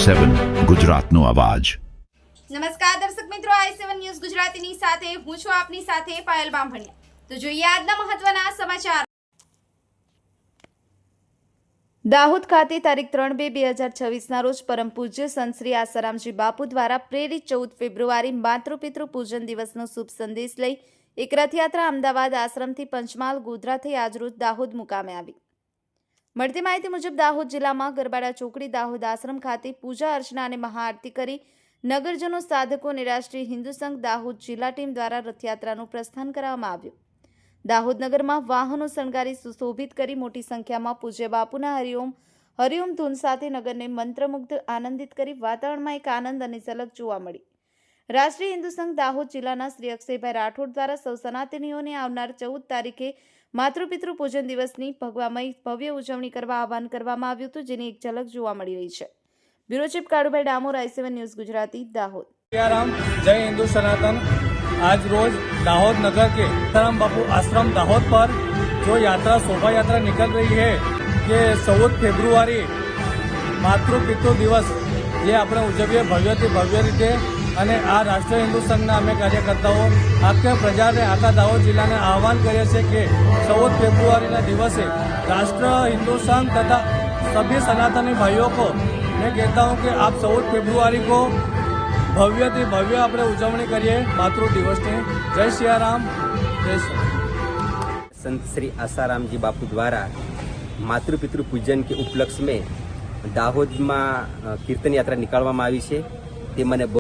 i7 ગુજરાતનો અવાજ। નમસ્કાર દર્શક મિત્રો, i7 ન્યૂઝ ગુજરાતીની સાથે હું છું આપની સાથે પાયલ બામભણિયા। તો જોઈએ આજના મહત્વના સમાચાર। દાહોદ ખાતે તારીખ 3/2/2026 રોજ પરમ પૂજ્ય સંત શ્રી આસારામજી બાપુ દ્વારા પ્રેરિત 14 ફેબ્રુઆરી માતૃપિતૃ પૂજન દિવસનો શુભ સંદેશ લઈ એક રથયાત્રા અમદાવાદ આશ્રમથી પંચમહાલ ગોધરા થઈ આજરોજ દાહોદ મુકામે આવી। મળતી માહિતી મુજબ દાહોદ જિલ્લામાં ગરબાડા ચોકડી દાહોદ આશ્રમ ખાતે પૂજા અર્ચના અને મહાઆરતી કરી નગરજનો, સાધકો અને રાષ્ટ્રીય હિન્દુ સંઘ દાહોદ જિલ્લા ટીમ દ્વારા રથયાત્રાનું પ્રસ્થાન કરવામાં આવ્યું। દાહોદ નગરમાં વાહનો શણગારી સુશોભિત કરી મોટી સંખ્યામાં પૂજ્ય બાપુના હરિઓમ હરિઓમ ધૂન સાથે નગરને મંત્રમુગ્ધ આનંદિત કરી વાતાવરણમાં એક આનંદ અને ઝલક જોવા મળી। રાષ્ટ્રીય હિન્દુ સંઘ દાહોદ જિલ્લાના શ્રી અક્ષયભાઈ રાઠોડ દ્વારા સૌ સનાતનીઓને આવનાર 14 તારીખે માતૃપિતૃ પૂજન દિવસની ભવ્ય ઉજવણી કરવા આહવાન કરવામાં આવ્યું હતું, જેની એક ઝલક જોવા મળી રહી છે। Bureau chief Kalubhai Damor, i7 news Gujarati, Dahod. जय हिंदू सनातन। आज रोज दाहोद नगर के आसाराम बापू आश्रम दाहोद पर जो यात्रा शोभा यात्रा निकल रही है कि 14 फेब्रुआरी मातृपितृ दिवस ये આપણે ઉજવીએ ભવ્યથી ભવ્ય રીતે। અને આ રાષ્ટ્રીય હિન્દુ સંઘના અમે કાર્યકર્તાઓ આખા પ્રજાને, આખા દાહોદ જિલ્લાને આહવાન કરીએ છીએ કે 14 ફેબ્રુઆરીના દિવસે राष्ट्र हिंदू संघ तथा सभी सनातनी भाइयों को मैं कहता हूँ कि आप 14 फरवरी को भव्य थी भव्य આપણે ઉજવણી કરીએ માતૃ દિવસની। જય સિયારામ, જય संत श्री आसाराम जी बापू द्वारा मातृपितृ पूजन के उपलक्ष्य में दाहोद में कीर्तन यात्रा निकालવામાં આવી છે। તે મને